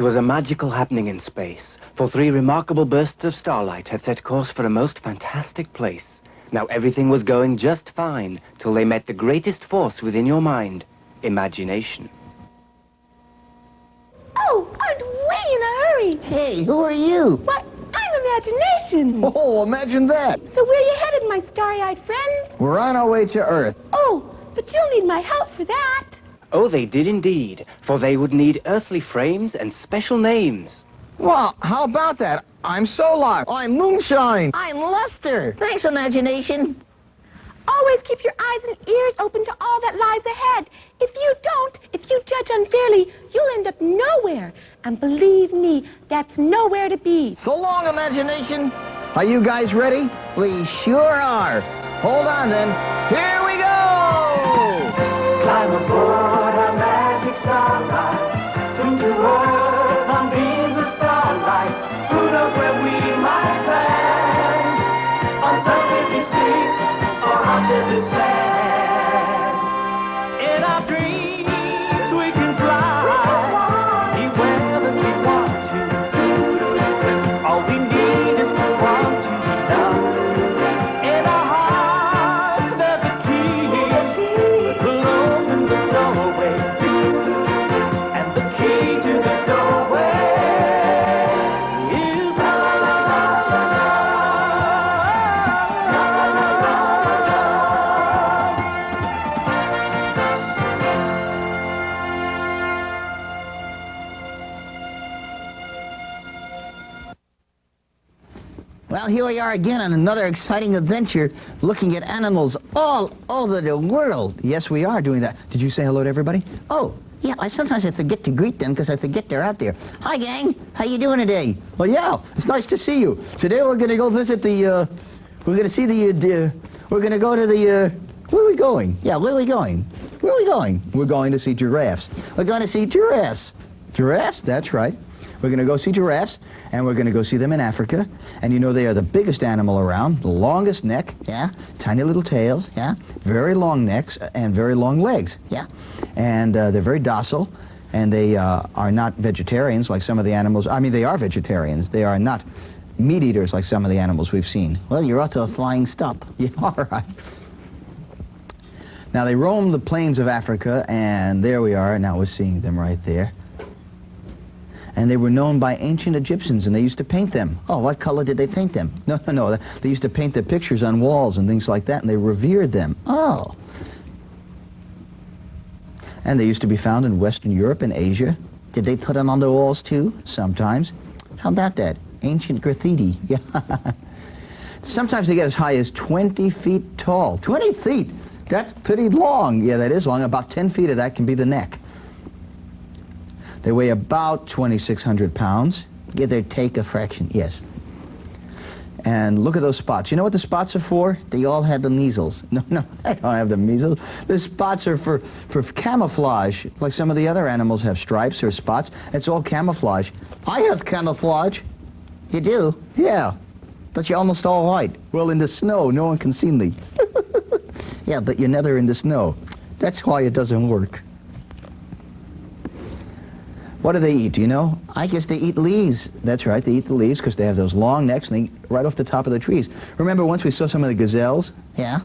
was a magical happening in space, for 3 remarkable bursts of starlight had set course for a most fantastic place. Now everything was going just fine, till they met the greatest force within your mind, imagination. Oh, aren't we in a hurry? Hey, who are you? Why, I'm Imagination. Oh, imagine that. So where you headed, my starry-eyed friend? We're on our way to Earth. Oh, but you'll need my help for that. Oh, they did indeed, for they would need earthly frames and special names. Well, how about that? I'm Solar. I'm Moonshine. I'm Luster. Thanks, Imagination. Always keep your eyes and ears open to all that lies ahead. If you don't, if you judge unfairly, you'll end up nowhere. And believe me, that's nowhere to be. So long, Imagination. Are you guys ready? We sure are. Hold on, then. Here we go! Climb aboard a magic starlight, soon to Earth on beams of starlight. Who knows where we might land? On some busy street or on desert sand. In our dreams we can fly, be wherever we want to. All we need is to want to be loved. In our hearts there's a key, we'll open the doorway, and the key to the doorway is love. Well, here we are again on another exciting adventure, looking at animals all over the world. Yes, we are doing that. Did you say hello to everybody? Oh, yeah, sometimes I forget to greet them because I forget they're out there. Hi, gang. How you doing today? Well, yeah, it's nice to see you. Today we're going to go visit the, we're going to see the, we're going to go to the, where are we going? Yeah, where are we going? Where are we going? We're going to see giraffes. We're going to see giraffes. Giraffes? That's right. We're going to go see giraffes, and we're going to go see them in Africa. And you know they are the biggest animal around, the longest neck, yeah, tiny little tails, yeah, very long necks and very long legs, yeah. And they're very docile, and they are not vegetarians like some of the animals. I mean, they are vegetarians. They are not meat eaters like some of the animals we've seen. Well, you're off to a flying stop. Yeah, all right. Now, they roam the plains of Africa, and there we are. Now we're seeing them right there. And they were known by ancient Egyptians, and they used to paint them. Oh, what color did they paint them? No. They used to paint their pictures on walls and things like that, and they revered them. Oh. And they used to be found in Western Europe and Asia. Did they put them on the walls, too? Sometimes. How about that? Ancient graffiti. Yeah. Sometimes they get as high as 20 feet tall. 20 feet! That's pretty long. Yeah, that is long. About 10 feet of that can be the neck. They weigh about 2,600 pounds. Give or take a fraction, yes. And look at those spots. You know what the spots are for? They all had the measles. No, they don't have the measles. The spots are for camouflage, like some of the other animals have stripes or spots. It's all camouflage. I have camouflage. You do? Yeah. But you're almost all white. Well, in the snow, no one can see me. Yeah, but you're never in the snow. That's why it doesn't work. What do they eat, do you know? I guess they eat leaves. That's right, they eat the leaves because they have those long necks and they eat right off the top of the trees. Remember once we saw some of the gazelles? Yeah.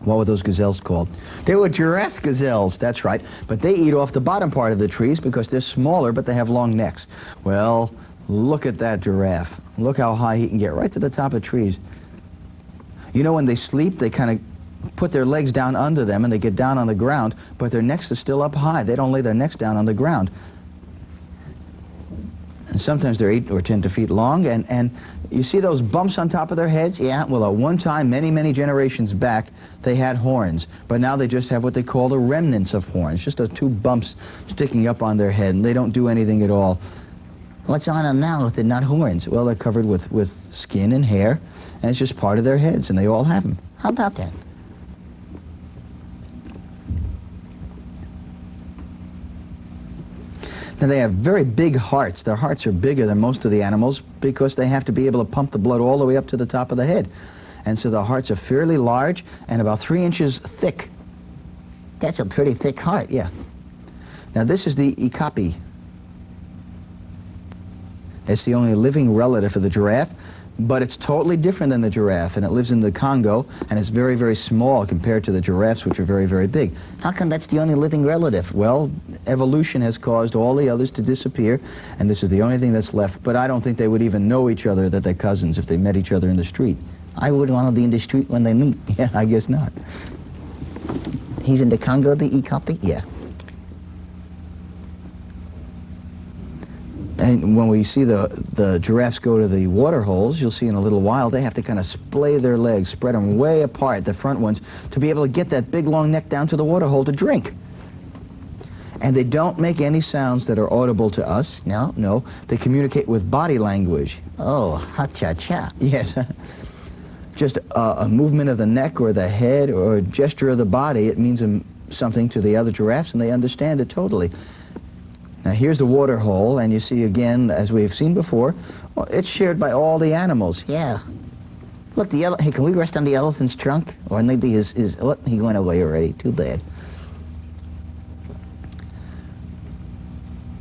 What were those gazelles called? They were giraffe gazelles, that's right. But they eat off the bottom part of the trees because they're smaller, but they have long necks. Well, look at that giraffe. Look how high he can get, right to the top of trees. You know, when they sleep, they kind of put their legs down under them and they get down on the ground, but their necks are still up high. They don't lay their necks down on the ground. And sometimes they're 8 or 10 feet long, and you see those bumps on top of their heads? Yeah, well, at one time, many generations back, they had horns, but now they just have what they call the remnants of horns, just those 2 bumps sticking up on their head, and they don't do anything at all. What's on them now if they're not horns? Well, they're covered with skin and hair, and it's just part of their heads, and they all have them. How about that? Now, they have very big hearts. Their hearts are bigger than most of the animals because they have to be able to pump the blood all the way up to the top of the head. And so the hearts are fairly large and about 3 inches thick. That's a pretty thick heart, yeah. Now, this is the okapi. It's the only living relative of the giraffe, but it's totally different than the giraffe, and it lives in the Congo, and it's very, very small compared to the giraffes, which are very, very big. How come that's the only living relative? Well, evolution has caused all the others to disappear, and this is the only thing that's left, but I don't think they would even know each other, that they're cousins, if they met each other in the street. I wouldn't want to be in the street when they meet. Yeah, I guess not. He's in the Congo, the E-copy? Yeah. And when we see the giraffes go to the water holes, you'll see in a little while, they have to kind of splay their legs, spread them way apart, the front ones, to be able to get that big long neck down to the water hole to drink. And they don't make any sounds that are audible to us. No, no. They communicate with body language. Oh, ha-cha-cha. Yes. Just a movement of the neck or the head or a gesture of the body, it means something to the other giraffes, and they understand it totally. Now here's the water hole, and you see again, as we've seen before, well, it's shared by all the animals. Yeah. Look, hey, can we rest on the elephant's trunk? Or maybe oh, he went away already. Too bad.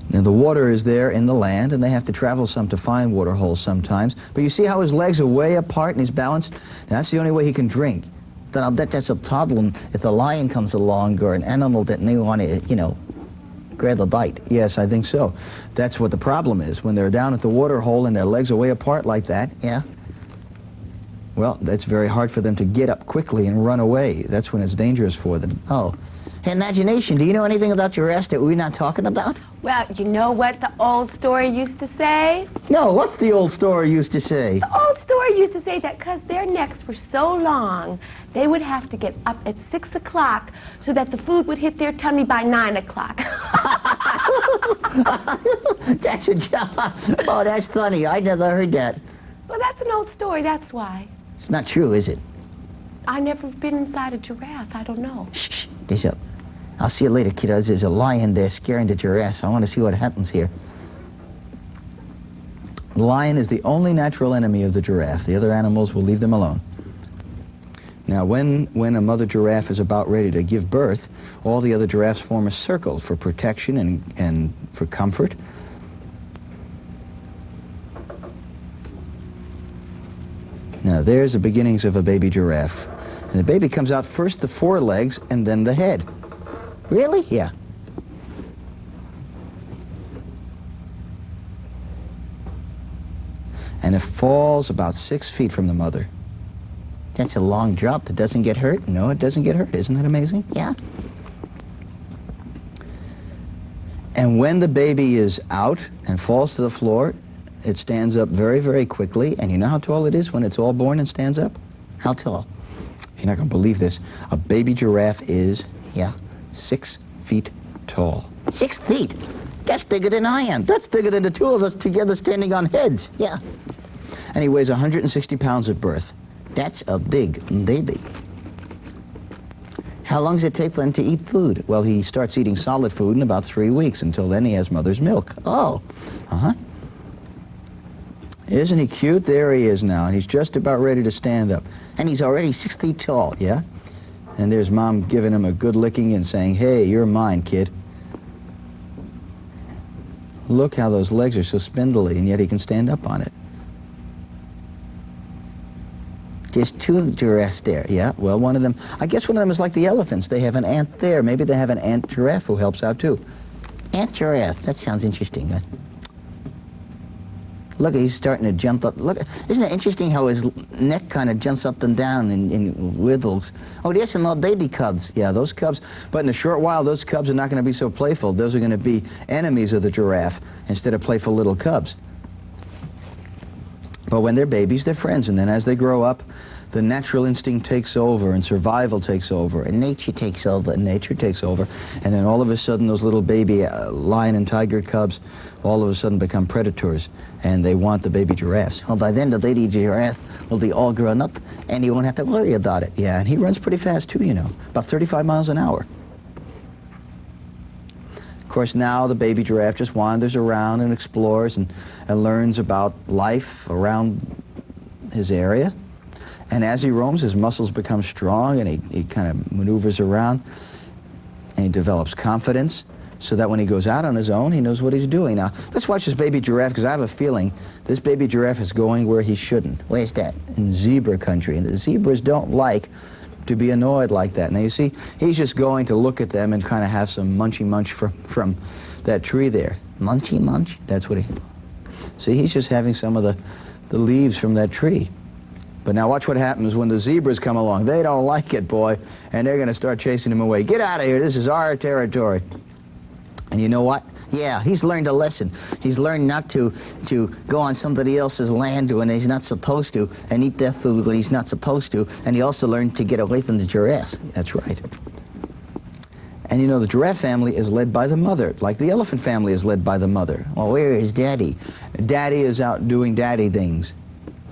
Now the water is there in the land, and they have to travel some to find water holes sometimes. But you see how his legs are way apart and he's balanced? That's the only way he can drink. Then I'll bet that's a problem if a lion comes along or an animal that may want to, you know, grab a bite. Yes, I think so. That's what the problem is. When they're down at the water hole and their legs are way apart like that, yeah, well, that's very hard for them to get up quickly and run away. That's when it's dangerous for them. Oh. Hey, Imagination, do you know anything about giraffes that we're not talking about? Well, you know what the old story used to say? No, what's the old story used to say? The old story used to say that because their necks were so long, they would have to get up at 6 o'clock so that the food would hit their tummy by 9 o'clock. That's a job. Oh, that's funny. I never heard that. Well, that's an old story, that's why. It's not true, is it? I never been inside a giraffe, I don't know. Shh, this up. I'll see you later, kiddos. There's a lion there scaring the giraffes. I want to see what happens here. The lion is the only natural enemy of the giraffe. The other animals will leave them alone. Now, when a mother giraffe is about ready to give birth, all the other giraffes form a circle for protection and for comfort. Now, there's the beginnings of a baby giraffe. And the baby comes out first the forelegs and then the head. Really? Yeah. And it falls about 6 feet from the mother. That's a long drop that doesn't get hurt? No, it doesn't get hurt. Isn't that amazing? Yeah. And when the baby is out and falls to the floor, it stands up very, very quickly. And you know how tall it is when it's all born and stands up? How tall? You're not going to believe this. A baby giraffe is, yeah, 6 feet tall. 6 feet? That's bigger than I am. That's bigger than the two of us together standing on heads. Yeah. And he weighs 160 pounds at birth. That's a big baby. How long does it take them to eat food? Well, he starts eating solid food in about 3 weeks. Until then, he has mother's milk. Oh. Uh-huh. Isn't he cute? There he is now, and he's just about ready to stand up. And he's already 6 feet tall, yeah? And there's Mom giving him a good licking and saying, hey, you're mine, kid. Look how those legs are so spindly, and yet he can stand up on it. There's 2 giraffes there, yeah? Well, one of them, I guess one of them is like the elephants. They have an ant there. Maybe they have an ant giraffe who helps out, too. Ant giraffe, that sounds interesting, huh? Look, he's starting to jump up. Look, isn't it interesting how his neck kind of jumps up and down and wiggles? Oh, there's some little baby cubs. Yeah, those cubs. But in a short while, those cubs are not going to be so playful. Those are going to be enemies of the giraffe instead of playful little cubs. But when they're babies, they're friends. And then as they grow up, the natural instinct takes over and survival takes over and nature takes over and nature takes over. And then all of a sudden, those little baby lion and tiger cubs all of a sudden become predators, and they want the baby giraffes. Well, by then the baby giraffe will be all grown up, and he won't have to worry about it. Yeah, and he runs pretty fast too, you know, about 35 miles an hour. Of course, now the baby giraffe just wanders around and explores and learns about life around his area. And as he roams, his muscles become strong, and he kind of maneuvers around, and he develops confidence. so that when he goes out on his own, he knows what he's doing. Now, let's watch this baby giraffe, because I have a feeling this baby giraffe is going where he shouldn't. Where's that? In zebra country. And the zebras don't like to be annoyed like that. Now, you see, he's just going to look at them and kind of have some munchy munch from that tree there. Munchy munch? That's what he... See, he's just having some of the leaves from that tree. But now watch what happens when the zebras come along. They don't like it, boy, and they're going to start chasing him away. Get out of here. This is our territory. And you know what? Yeah, he's learned a lesson. He's learned not to go on somebody else's land when he's not supposed to, and eat their food when he's not supposed to, and he also learned to get away from the giraffes. That's right. And you know, the giraffe family is led by the mother, like the elephant family is led by the mother. Well, where is Daddy? Daddy is out doing daddy things.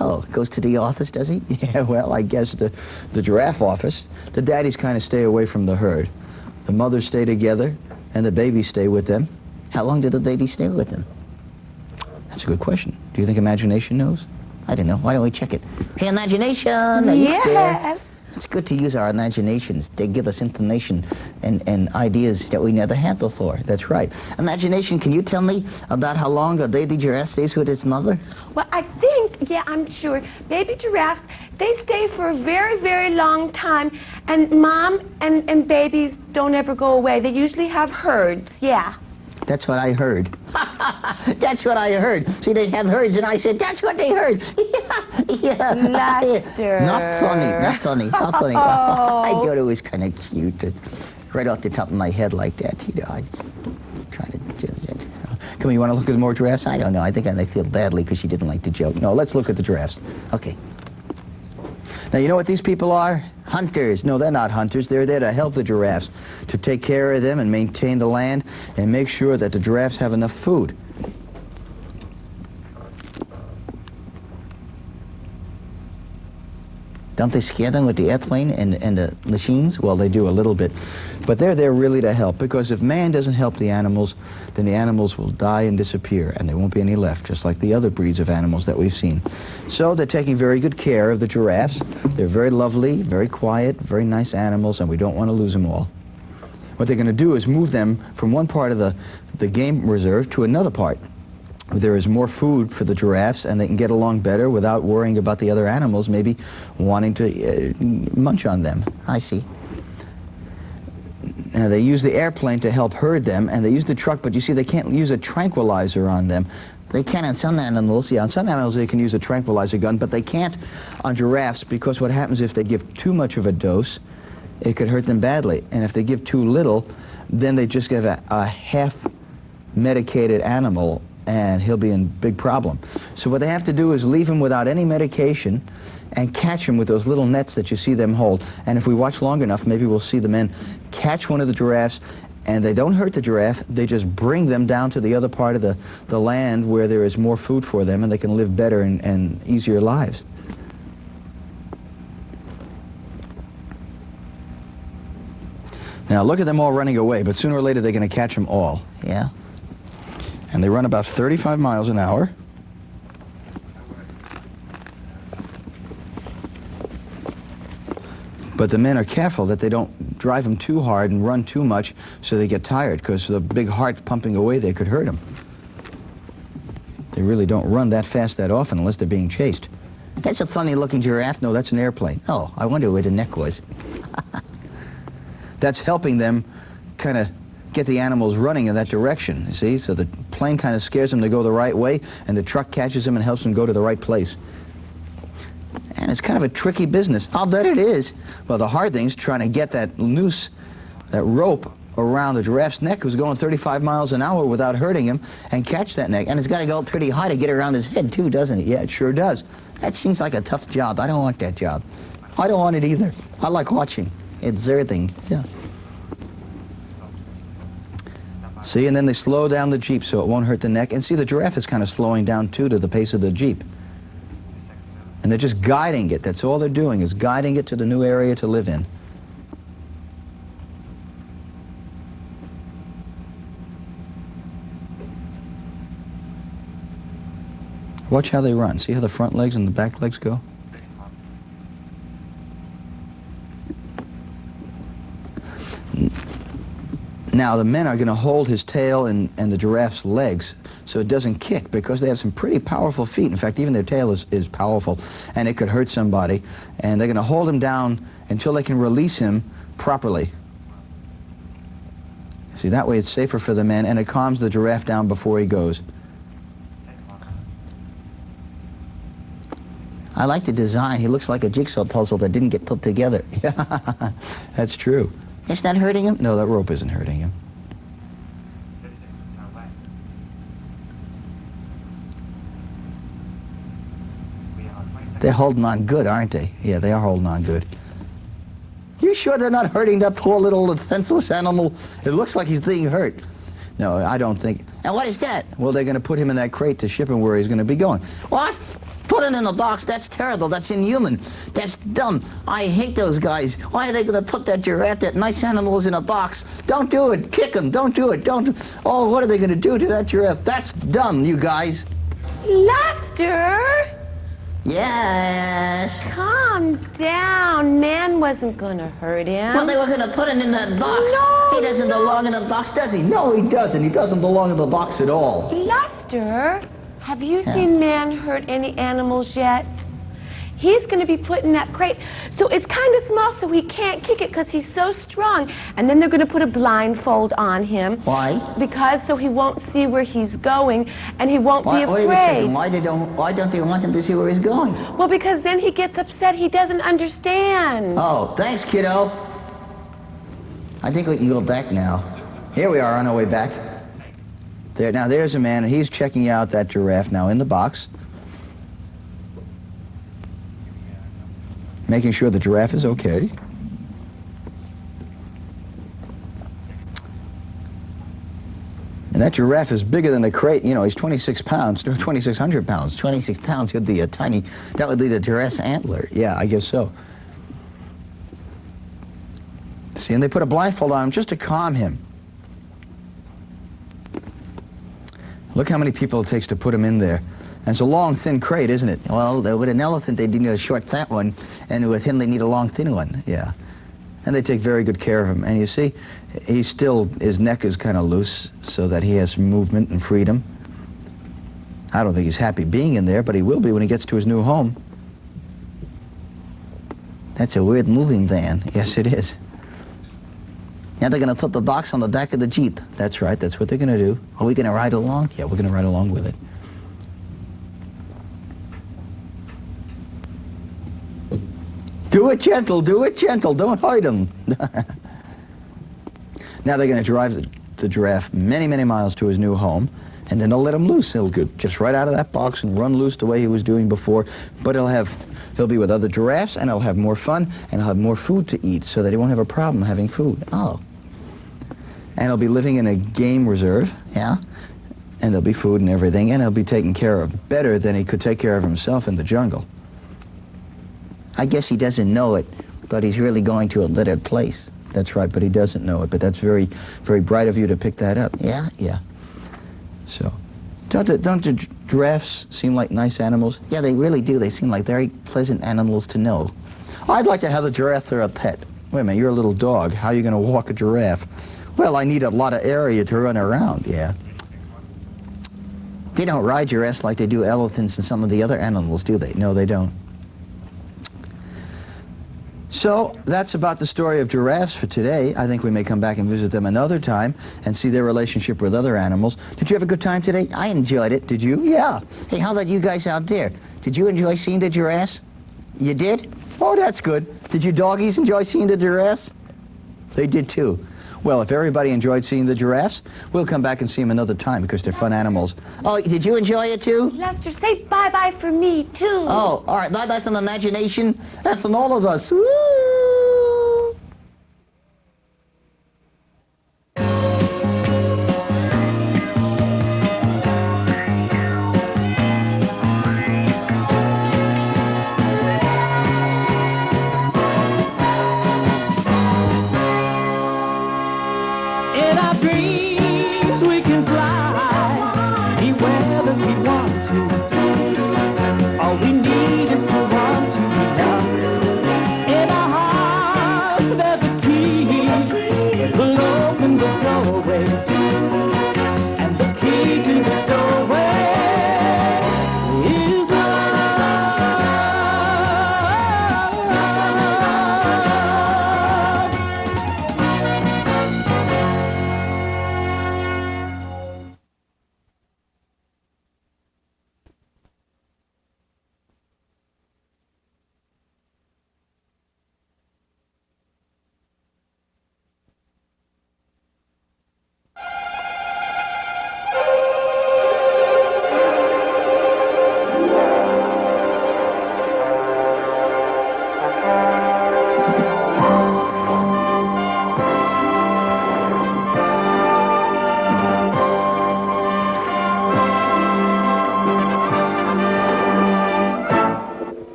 Oh, goes to the office, does he? Yeah, well, I guess the giraffe office. The daddies kind of stay away from the herd. The mothers stay together, and the babies stay with them. How long did the babies stay with them? That's a good question. Do you think imagination knows? I don't know. Why don't we check it? Hey, imagination! Are you there? Yes. It's good to use our imaginations. They give us information and ideas that we never had before. That's right. Imagination, can you tell me about how long a baby giraffe stays with its mother? Well, I think, yeah, I'm sure, baby giraffes, they stay for a very, very long time, and mom and babies don't ever go away. They usually have herds, yeah. That's what I heard. That's what I heard. See, they have herds, and I said, that's what they heard. Yeah. Lester. Not funny, not funny, not funny. I thought it was kind of cute. Right off the top of my head like that, you know. I just try to do that. Come on, you want to look at more giraffes? I don't know. I think I feel badly because she didn't like the joke. No, let's look at the giraffes. Okay. Now, you know what these people are? Hunters. No, they're not hunters. They're there to help the giraffes, to take care of them and maintain the land and make sure that the giraffes have enough food. Don't they scare them with the airplane and the machines? Well, they do a little bit. But they're there really to help, because if man doesn't help the animals, then the animals will die and disappear, and there won't be any left, just like the other breeds of animals that we've seen. So they're taking very good care of the giraffes. They're very lovely, very quiet, very nice animals, and we don't want to lose them all. What they're going to do is move them from one part of the game reserve to another part. There is more food for the giraffes, and they can get along better without worrying about the other animals maybe wanting to munch on them. I see. They use the airplane to help herd them, and they use the truck, but you see, they can't use a tranquilizer on them. They can on some animals. Yeah, on some animals they can use a tranquilizer gun, but they can't on giraffes, because what happens if they give too much of a dose, it could hurt them badly. And if they give too little, then they just give a half-medicated animal, and he'll be in big problem. So what they have to do is leave him without any medication and catch him with those little nets that you see them hold. And if we watch long enough, maybe we'll see the men catch one of the giraffes, and they don't hurt the giraffe, they just bring them down to the other part of the land where there is more food for them, and they can live better and easier lives. Now look at them all running away, but sooner or later they're going to catch them all. Yeah? And they run about 35 miles an hour. But the men are careful that they don't drive them too hard and run too much so they get tired, because the big heart pumping away there could hurt them. They really don't run that fast that often unless they're being chased. That's a funny-looking giraffe. No, that's an airplane. Oh, I wonder where the neck was. That's helping them kind of get the animals running in that direction, you see? So the plane kind of scares them to go the right way, and the truck catches them and helps them go to the right place. And it's kind of a tricky business. I'll bet it is. Well, the hard thing's trying to get that noose, that rope, around the giraffe's neck, who's going 35 miles an hour without hurting him, and catch that neck. And it's got to go up pretty high to get around his head, too, doesn't it? Yeah, it sure does. That seems like a tough job. I don't want that job. I don't want it either. I like watching. Exerting. Yeah. See, and then they slow down the Jeep so it won't hurt the neck. And see, the giraffe is kind of slowing down, too, to the pace of the Jeep. And they're just guiding it. That's all they're doing, is guiding it to the new area to live in. Watch how they run. See how the front legs and the back legs go? Now, the men are going to hold his tail and the giraffe's legs so it doesn't kick, because they have some pretty powerful feet. In fact, even their tail is powerful, and it could hurt somebody. And they're going to hold him down until they can release him properly. See, that way it's safer for the men, and it calms the giraffe down before he goes. I like the design. He looks like a jigsaw puzzle that didn't get put together. Yeah, that's true. It's not hurting him? No, that rope isn't hurting him. They're holding on good, aren't they? Yeah, they are holding on good. You sure they're not hurting that poor little defenseless animal? It looks like he's being hurt. No, I don't think. And what is that? Well, they're going to put him in that crate to ship him where he's going to be going. What? Put him in the box? That's terrible. That's inhuman. That's dumb. I hate those guys. Why are they going to put that giraffe, that nice animal, in a box? Don't do it. Kick him. Don't do it. Don't. Oh, what are they going to do to that giraffe? That's dumb, you guys. Lester! Yes. Calm down. Man wasn't gonna hurt him. Well, they were gonna put him in that box. No, He doesn't belong in a box, does he? No, he doesn't. He doesn't belong in the box at all. Lester, have you seen Man hurt any animals yet? He's gonna be put in that crate. So it's kind of small, so he can't kick it because he's so strong. And then they're gonna put a blindfold on him. Why? Because so he won't see where he's going and he won't be afraid. Wait a second. Why don't they want him to see where he's going? Well, because then he gets upset. He doesn't understand. Oh, thanks, kiddo. I think we can go back now. Here we are on our way back. There, now there's a man, and he's checking out that giraffe now in the box. Making sure the giraffe is okay. And that giraffe is bigger than the crate. You know, he's 26 pounds, 2,600 pounds. 26 pounds would be a tiny, that would be the giraffe's antler. Yeah, I guess so. See, and they put a blindfold on him just to calm him. Look how many people it takes to put him in there. And it's a long, thin crate, isn't it? Well, with an elephant, they need a short, fat one, and with him, they need a long, thin one, yeah. And they take very good care of him. And you see, he's still, his neck is kind of loose so that he has some movement and freedom. I don't think he's happy being in there, but he will be when he gets to his new home. That's a weird moving van. Yes, it is. Now they're going to put the box on the back of the Jeep. That's right, that's what they're going to do. Are we going to ride along? Yeah, we're going to ride along with it. Do it gentle, don't hurt him. Now they're going to drive the giraffe many, many miles to his new home, and then they'll let him loose. He'll get just right out of that box and run loose the way he was doing before, but he'll be with other giraffes, and he'll have more fun, and he'll have more food to eat so that he won't have a problem having food. Oh. And he'll be living in a game reserve, yeah, and there'll be food and everything, and he'll be taken care of better than he could take care of himself in the jungle. I guess he doesn't know it, but he's really going to a littered place. That's right, but he doesn't know it, but that's very, very bright of you to pick that up. Yeah, yeah. So, don't the giraffes seem like nice animals? Yeah, they really do. They seem like very pleasant animals to know. I'd like to have a giraffe for a pet. Wait a minute, you're a little dog. How are you going to walk a giraffe? Well, I need a lot of area to run around, yeah. They don't ride giraffes like they do elephants and some of the other animals, do they? No, they don't. So that's about the story of giraffes for today. I think we may come back and visit them another time and see their relationship with other animals. Did you have a good time today? I enjoyed it. Did you? Yeah. Hey, how about you guys out there? Did you enjoy seeing the giraffes? You did? Oh, that's good. Did you doggies enjoy seeing the giraffes? They did too. Well, if everybody enjoyed seeing the giraffes, we'll come back and see them another time because they're fun animals. Oh, did you enjoy it too? Lester, say bye-bye for me, too. Oh, all right. Bye-bye from imagination and from all of us. Woo! In our dreams we can fly anywhere that we want to. All we need is to want to be loved. In our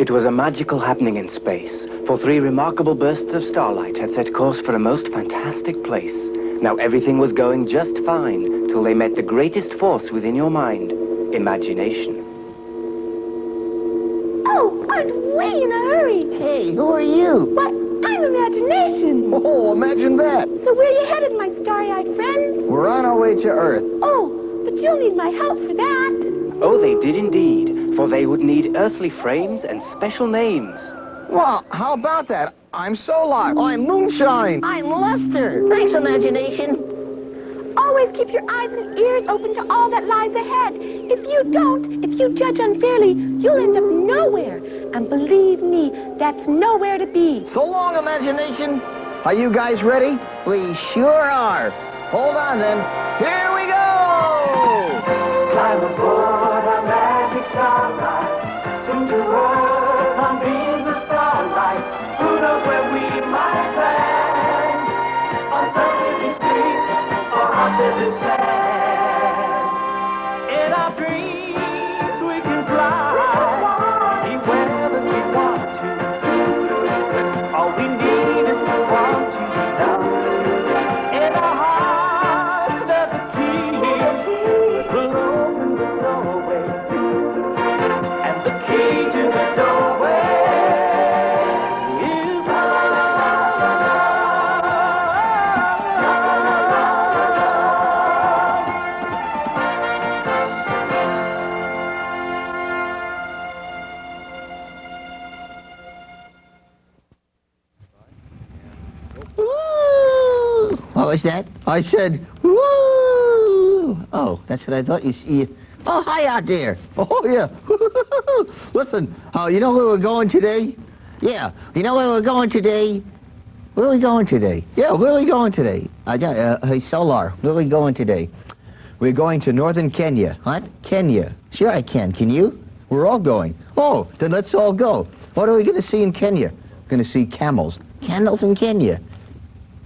It was a magical happening in space, for 3 remarkable bursts of starlight had set course for a most fantastic place. Now everything was going just fine, till they met the greatest force within your mind, imagination. Oh, aren't we in a hurry? Hey, who are you? What? I'm imagination. Oh, imagine that. So where you headed, my starry-eyed friend? We're on our way to Earth. Oh, but you'll need my help for that. Oh, they did indeed, for they would need earthly frames and special names. Well, how about that? I'm Solar. I'm Moonshine. I'm Luster. Thanks, imagination. Always keep your eyes and ears open to all that lies ahead. If you don't, if you judge unfairly, you'll end up nowhere. And believe me, that's nowhere to be. So long, imagination. Are you guys ready? We sure are. Hold on, then. Here we go! Climb aboard our magic starlight, soon to Earth on beams of starlight. Who knows where we might land? On some busy street or on desert sand. In our dreams we can fly anywhere that we want to. All we need is to want to love. In our hearts there's a key. We'll open the doorway, and the key to the doorway is love. Woo! What was that? I said, woo! Oh, that's what I thought you see. Oh, hi out there. Oh, yeah. Listen, you know where we're going today? Yeah, you know where we're going today? Where are we going today? Yeah, where are we going today? Hey, Solar, where are we going today? We're going to northern Kenya. What? Kenya. Sure I can. Can you? We're all going. Oh, then let's all go. What are we going to see in Kenya? We're going to see camels. Camels in Kenya.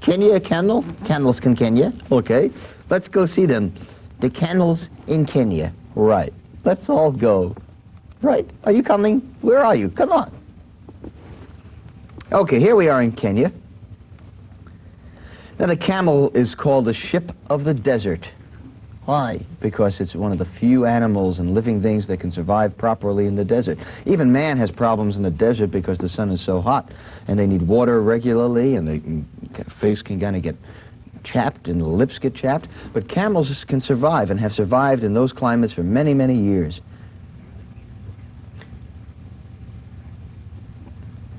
Kenya, camel? Camels in Kenya. Okay. Let's go see them. The camels in Kenya. Right. Let's all go. Right. Are you coming? Where are you? Come on. Okay, here we are in Kenya. Now, the camel is called the ship of the desert. Why? Because it's one of the few animals and living things that can survive properly in the desert. Even man has problems in the desert because the sun is so hot, and they need water regularly, and the face can kind of get chapped and the lips get chapped. But camels can survive and have survived in those climates for many, many years.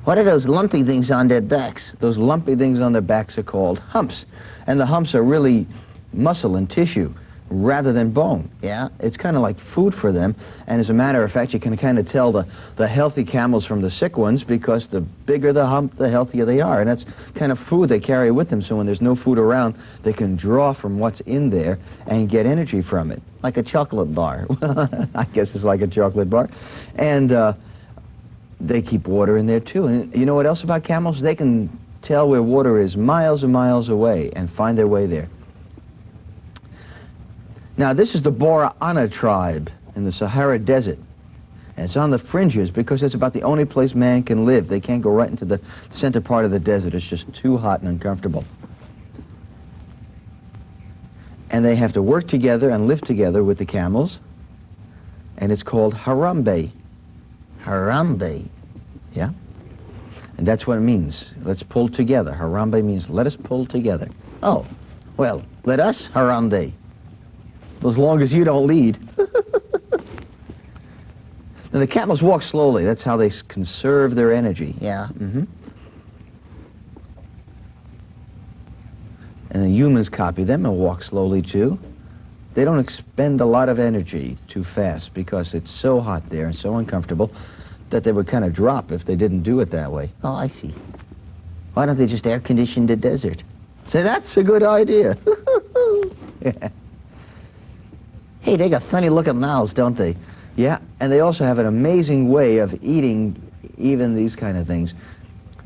What are those lumpy things on their backs? Those lumpy things on their backs are called humps. And the humps are really muscle and tissue rather than bone. Yeah, it's kind of like food for them. And as a matter of fact, you can kind of tell the healthy camels from the sick ones because the bigger the hump, the healthier they are. And that's kind of food they carry with them. So when there's no food around, they can draw from what's in there and get energy from it. Like a chocolate bar. I guess it's like a chocolate bar. And they keep water in there too. And you know what else about camels? They can tell where water is miles and miles away and find their way there. Now, this is the Bora Ana tribe in the Sahara Desert. And it's on the fringes because it's about the only place man can live. They can't go right into the center part of the desert. It's just too hot and uncomfortable. And they have to work together and live together with the camels. And it's called Harambe. Harambe. Yeah? And that's what it means. Let's pull together. Harambe means let us pull together. Oh, well, let us Harambe. As long as you don't lead. Now, the camels walk slowly. That's how they conserve their energy. Yeah. Mm-hmm. And the humans copy them and walk slowly, too. They don't expend a lot of energy too fast because it's so hot there and so uncomfortable that they would kind of drop if they didn't do it that way. Oh, I see. Why don't they just air condition the desert? Say, that's a good idea. Yeah. Hey, they got funny looking mouths, don't they? Yeah, and they also have an amazing way of eating even these kind of things.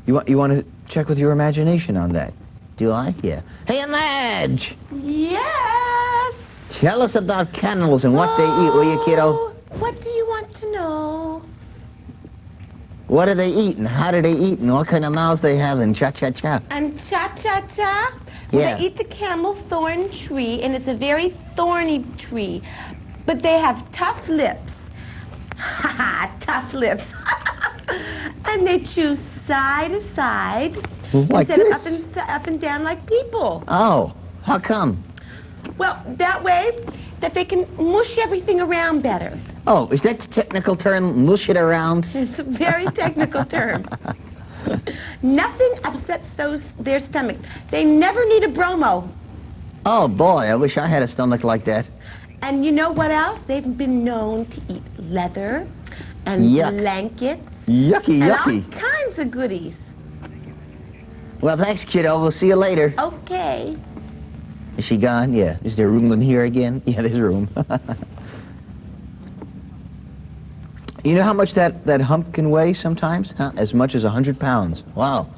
You want to check with your imagination on that? Do I? Yeah. Hey, Madge! Yes? Tell us about camels and what they eat, will you, kiddo? What do you want to know? What do they eat, and how do they eat, and what kind of mouths they have, and cha-cha-cha? And cha-cha-cha? Well, Yeah. they eat the camel thorn tree, and it's a very thorny tree. But they have tough lips. Ha ha, tough lips. And they chew side to side Like instead this? of up and down like people. Oh, how come? Well, that way that they can mush everything around better. Oh, is that the technical term, mush it around? It's a very technical term. Nothing upsets their stomachs. They never need a bromo. Oh boy, I wish I had a stomach like that. And you know what else? They've been known to eat leather and Yuck. blankets Yucky, and yucky. all kinds of goodies. Well, thanks, kiddo. We'll see you later. Okay. Is she gone? Yeah. Is there room in here again? Yeah, there's room. You know how much that hump can weigh sometimes? Huh? As much as 100 pounds. Wow.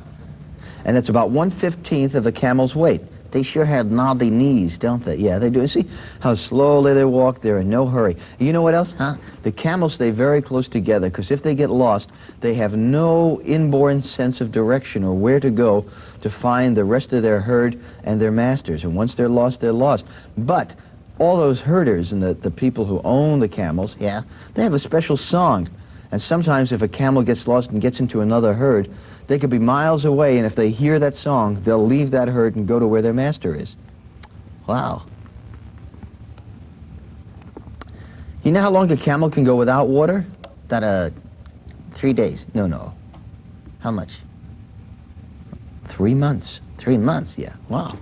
And that's about 1/15 of the camel's weight. They sure have knobby knees, don't they? Yeah, they do. See how slowly they walk? They're in no hurry. You know what else? Huh? The camels stay very close together because if they get lost, they have no inborn sense of direction or where to go to find the rest of their herd and their masters. And once they're lost, they're lost. But all those herders and the people who own the camels, yeah, they have a special song. And sometimes if a camel gets lost and gets into another herd, they could be miles away, and if they hear that song, they'll leave that herd and go to where their master is. Wow. You know how long a camel can go without water? 3 days. No. How much? 3 months. 3 months, yeah. Wow.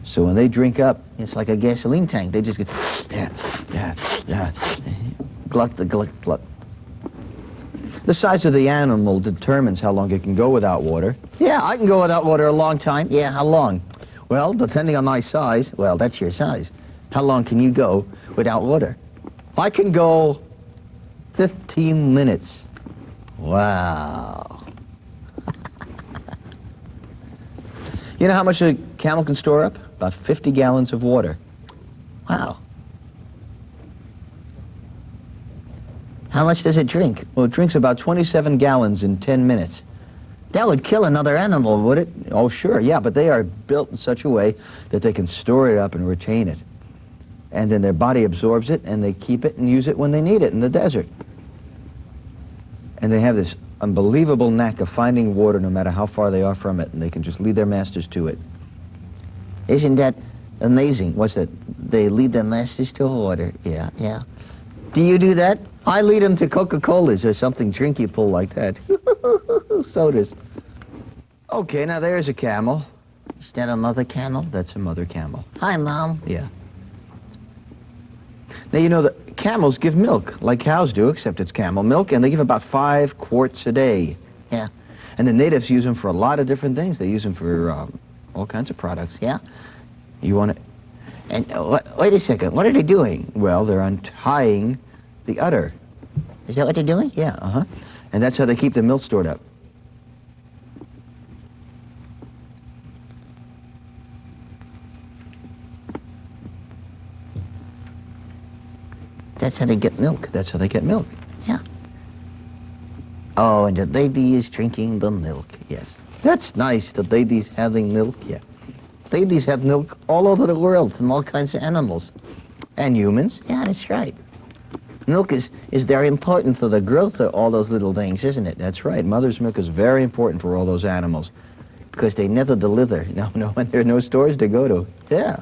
So when they drink up, it's like a gasoline tank. They just get, yeah. Gluck, the gluck, gluck. The size of the animal determines how long it can go without water. Yeah, I can go without water a long time. Yeah, how long? Well, depending on my size, well, that's your size. How long can you go without water? I can go 15 minutes. Wow. You know how much a camel can store up? About 50 gallons of water. Wow. How much does it drink? Well, it drinks about 27 gallons in 10 minutes. That would kill another animal, would it? Oh, sure, yeah, but they are built in such a way that they can store it up and retain it. And then their body absorbs it, and they keep it and use it when they need it in the desert. And they have this unbelievable knack of finding water no matter how far they are from it, and they can just lead their masters to it. Isn't that amazing? What's that? They lead their masters to water. Yeah. Do you do that? I lead them to Coca-Colas or something drinky-pull like that. Sodas. Okay, now there's a camel. Is that a mother camel? That's a mother camel. Hi, Mom. Yeah. Now, you know, the camels give milk like cows do, except it's camel milk, and they give about 5 quarts a day. Yeah. And the natives use them for a lot of different things. They use them for all kinds of products. Yeah. You want to... And wait a second, what are they doing? Well, they're untying the udder. Is that what they're doing? Yeah, And that's how they keep the milk stored up. That's how they get milk. That's how they get milk. Yeah. Oh, and the lady is drinking the milk. Yes. That's nice, the lady's having milk. Yeah. Ladies have milk all over the world from all kinds of animals. And humans. Yeah, that's right. Milk is very important for the growth of all those little things, isn't it? That's right. Mother's milk is very important for all those animals because they never deliver. No, and there are no stores to go to. Yeah.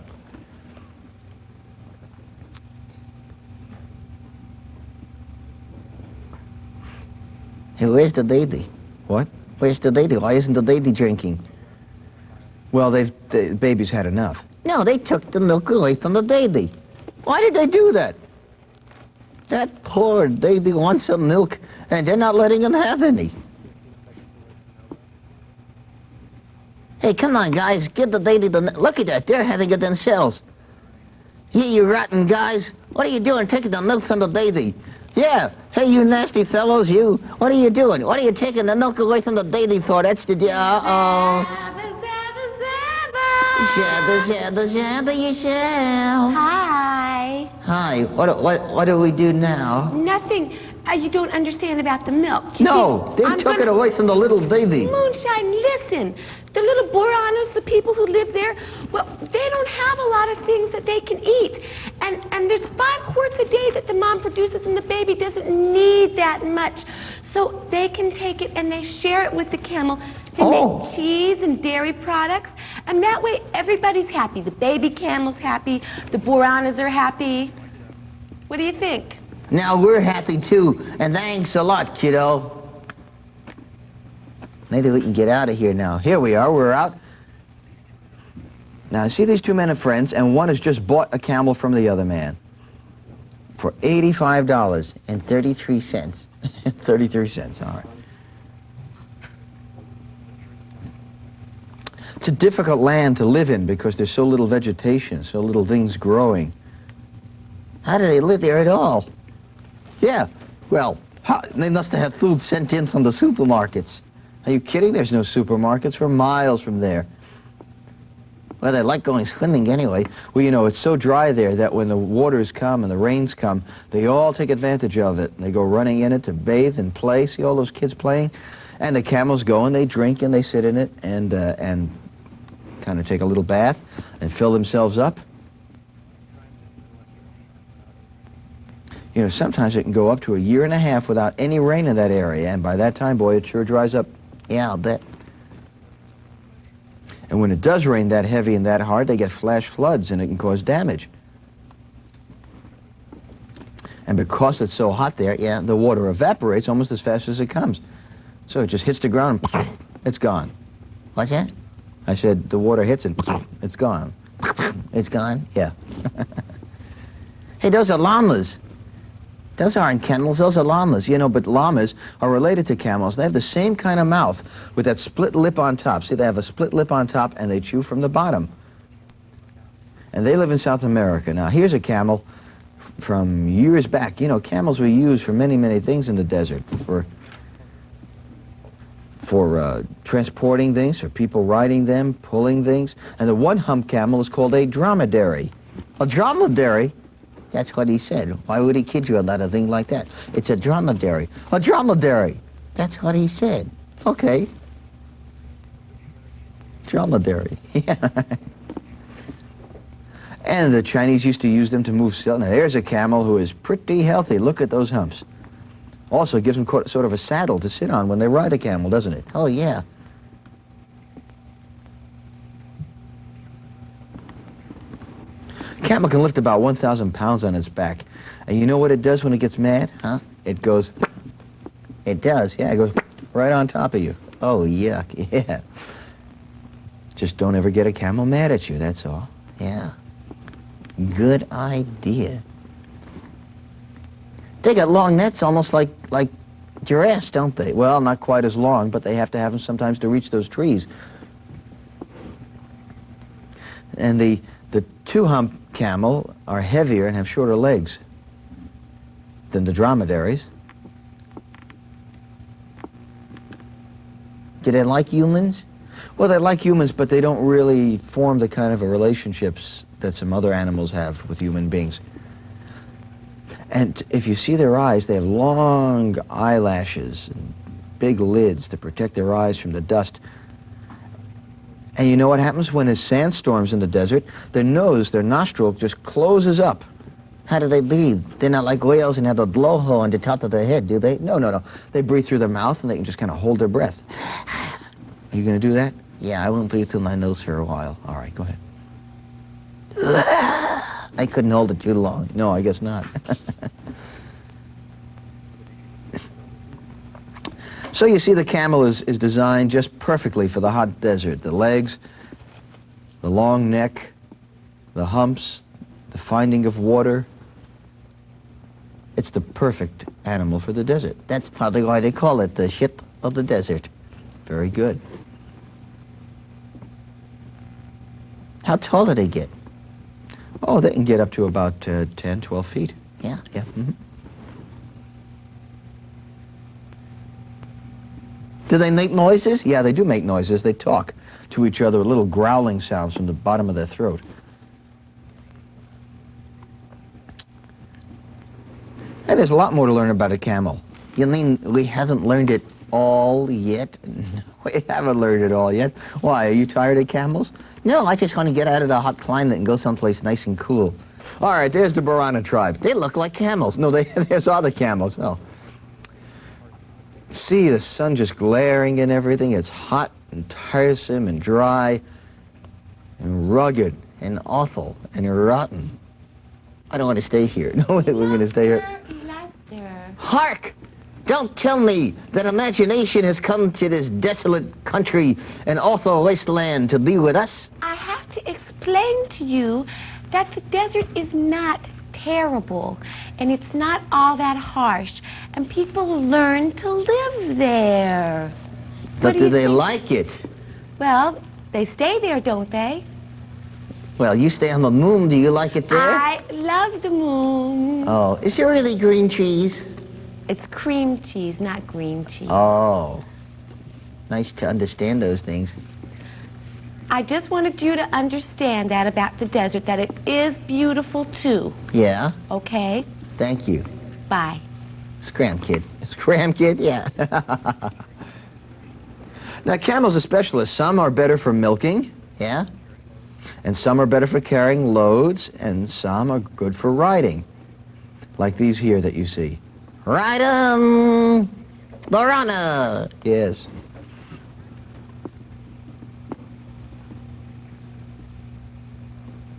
Hey, where's the lady? What? Where's the lady? Why isn't the lady drinking? Well, the baby's had enough. No, they took the milk away from the lady. Why did they do that? That poor lady wants some milk, and they're not letting him have any. Hey, come on, guys. Give the lady the... Look at that. They're having it themselves. Here, you rotten guys. What are you doing taking the milk from the lady? Yeah. Hey, you nasty fellows, you. What are you doing? What are you taking the milk away from the lady for? That's the... Uh-oh. Zabba, yourself. Hi. Hi. What do we do now? Nothing. You don't understand about the milk. You No, see, they took it away from the little baby. Moonshine, listen. The little Boranas, the people who live there, well, they don't have a lot of things that they can eat. And there's 5 quarts a day that the mom produces, and the baby doesn't need that much. So they can take it and they share it with the camel. They make cheese and dairy products, and that way everybody's happy. The baby camel's happy, the Boranas are happy. What do you think? Now we're happy too, and thanks a lot, kiddo. Maybe we can get out of here now. Here we are, we're out. Now, I see these 2 men are friends, and one has just bought a camel from the other man for $85.33. 33 cents, all right. It's a difficult land to live in because there's so little vegetation, so little things growing. How do they live there at all? Yeah, well, they must have had food sent in from the supermarkets. Are you kidding? There's no supermarkets for miles from there. Well, they like going swimming anyway. Well, you know, it's so dry there that when the waters come and the rains come, they all take advantage of it. They go running in it to bathe and play. See all those kids playing? And the camels go and they drink and they sit in it and kind of take a little bath and fill themselves up. You know, sometimes it can go up to a year and a half without any rain in that area, and by that time, boy, it sure dries up. Yeah, I'll bet. And when it does rain that heavy and that hard, they get flash floods, and it can cause damage. And because it's so hot there, yeah, the water evaporates almost as fast as it comes. So it just hits the ground, and it's gone. What's that? I said the water hits and it's gone. It's gone? Yeah. Hey, those are llamas. Those aren't camels, those are llamas, you know, but llamas are related to camels. They have the same kind of mouth with that split lip on top. See, they have a split lip on top and they chew from the bottom. And they live in South America. Now, here's a camel from years back. You know, camels were used for many, many things in the desert. For transporting things, for people riding them, pulling things. And the one-hump camel is called a dromedary. A dromedary? That's what he said. Why would he kid you about a thing like that? It's a dromedary. A dromedary. That's what he said. Okay. Dromedary. Yeah. And the Chinese used to use them to move silk. Now, there's a camel who is pretty healthy. Look at those humps. Also gives them sort of a saddle to sit on when they ride a camel, doesn't it? Oh, yeah. Camel can lift about 1,000 pounds on its back. And you know what it does when it gets mad? Huh? It goes... It does, yeah, it goes right on top of you. Oh, yuck, yeah. Just don't ever get a camel mad at you, that's all. Yeah. Good idea. They got long necks almost like giraffes, don't they? Well, not quite as long, but they have to have them sometimes to reach those trees. And the two-hump camel are heavier and have shorter legs than the dromedaries. Do they like humans? Well, they like humans, but they don't really form the kind of relationships that some other animals have with human beings. And if you see their eyes, they have long eyelashes and big lids to protect their eyes from the dust. And you know what happens when there's sandstorms in the desert? Their nose, their nostril just closes up. How do they breathe? They're not like whales and have a blowhole on the top of their head, do they? No. They breathe through their mouth and they can just kind of hold their breath. Are you going to do that? Yeah, I won't breathe through my nose for a while. All right, go ahead. I couldn't hold it too long. No, I guess not. So you see the camel is designed just perfectly for the hot desert. The legs, the long neck, the humps, the finding of water. It's the perfect animal for the desert. That's probably why they call it the shit of the desert. Very good. How tall do they get? Oh, they can get up to about 10, 12 feet. Yeah? Yeah. Mm-hmm. Do they make noises? Yeah, they do make noises. They talk to each other with little growling sounds from the bottom of their throat. there's a lot more to learn about a camel. You mean we haven't learned it all yet? We haven't learned it all yet. Why, are you tired of camels? No, I just want to get out of the hot climate and go someplace nice and cool. All right, there's the Borana tribe. They look like camels. No, there's other camels. Oh. See, the sun just glaring and everything. It's hot and tiresome and dry and rugged And awful and rotten. I don't want to stay here. No, we're going to stay here. Lester. Hark! Don't tell me that imagination has come to this desolate country and awful wasteland to be with us. I have to explain to you that the desert is not terrible, and it's not all that harsh, and people learn to live there. But do do you they think? like it? Well, they stay there, don't they? Well, you stay on the moon. Do you like it there? I love the moon. Oh, is there really green cheese? It's cream cheese, not green cheese. Oh, nice to understand those things. I just wanted you to understand that about the desert, that it is beautiful too, Yeah, okay? thank you. Bye. Scram kid. Scram kid, yeah. Now, camels are specialists. Some are better for milking, Yeah? and some are better for carrying loads, and some are good for riding, like these here that you see. Right Lorana. Yes.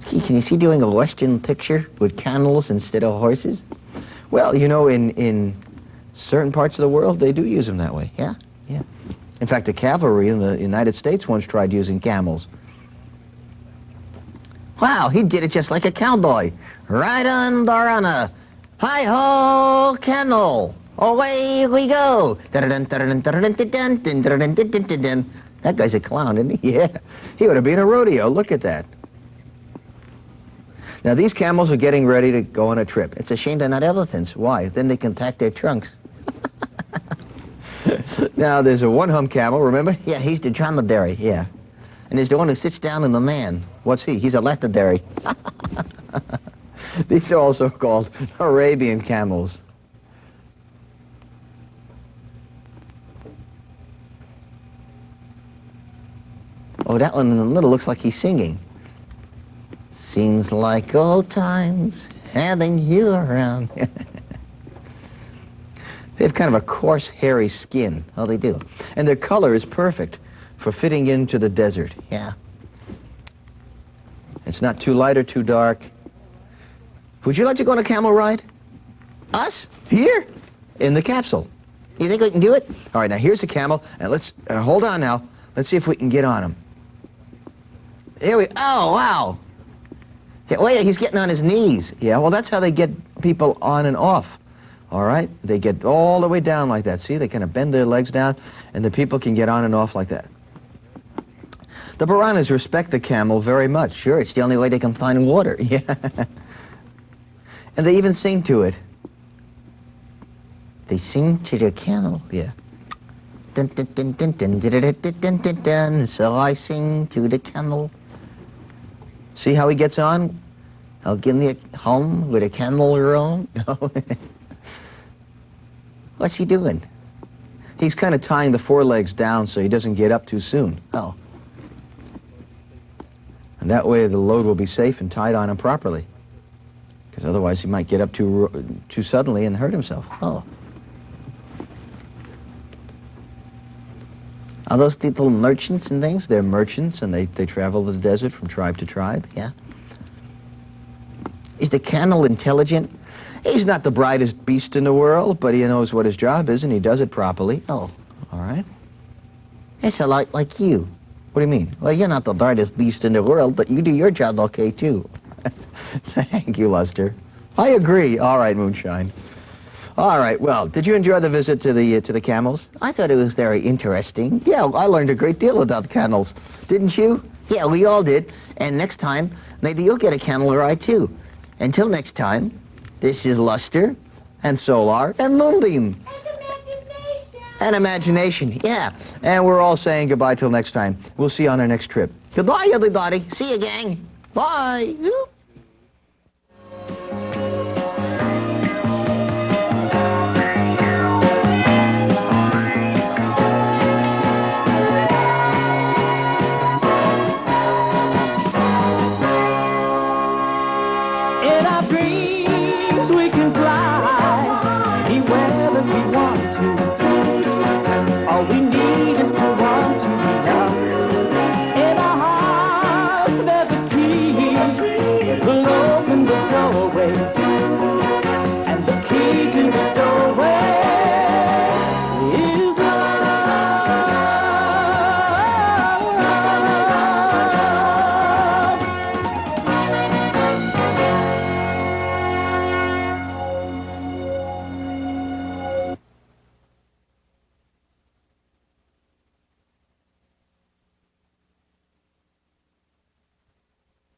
Can you see doing a Western picture with camels instead of horses? Well, you know, in certain parts of the world, they do use them that way. Yeah? Yeah. In fact, the cavalry in the United States once tried using camels. Wow, he did it just like a cowboy. Right on, Lorana. Hi-ho, camel. Away we go. That guy's a clown, isn't he? Yeah, he would have been a rodeo. Look at that. Now, these camels are getting ready to go on a trip. It's a shame they're not elephants. Why? Then they can pack their trunks. Now, there's a one-hump camel, remember? Yeah, he's the dromedary. Yeah. And there's the one who sits down in the man. What's he? He's a lapidary. These are also called Arabian camels. Oh, that one in the middle looks like he's singing. Seems like old times having you around. They have kind of a coarse, hairy skin. Oh, they do. And their color is perfect for fitting into the desert. Yeah. It's not too light or too dark. Would you like to go on a camel ride? Us? Here? In the capsule. You think we can do it? All right, now here's a camel, and let's, hold on now. Let's see if we can get on him. Here we, oh, wow. Yeah, wait, he's getting on his knees. Yeah, well, that's how they get people on and off. All right? They get all the way down like that. See, they kind of bend their legs down, and the people can get on and off like that. The Boranas respect the camel very much. Sure, it's the only way they can find water. Yeah. And they even sing to it. They sing to the camel. Yeah. Dun, dun, dun, dun, dun, dun, dun, dun, dun, dun, dun. So I sing to the camel. See how he gets on? I'll give me a home with a camel roam. What's he doing? He's kind of tying the forelegs down so he doesn't get up too soon. Oh, And that way the load will be safe and tied on him properly. Because otherwise he might get up too suddenly and hurt himself. oh. Are those people merchants and things? They're merchants, and they travel the desert from tribe to tribe. Yeah. Is the camel intelligent? He's not the brightest beast in the world, but he knows what his job is, and he does it properly. Oh, All right? it's a lot like you. What do you mean? Well, you're not the brightest beast in the world, but you do your job okay, too. Thank you, Lester. I agree. All right, Moonshine. All right, well, did you enjoy the visit to the camels? I thought it was very interesting. Yeah, I learned a great deal about camels. Didn't you? Yeah, we all did. And next time, maybe you'll get a camel ride, too. Until next time, this is Luster And Solar and Moonbeam. And Imagination, yeah. And we're all saying goodbye till next time. We'll see you on our next trip. Goodbye, everybody. See you, gang. Bye. Zoop. we want to.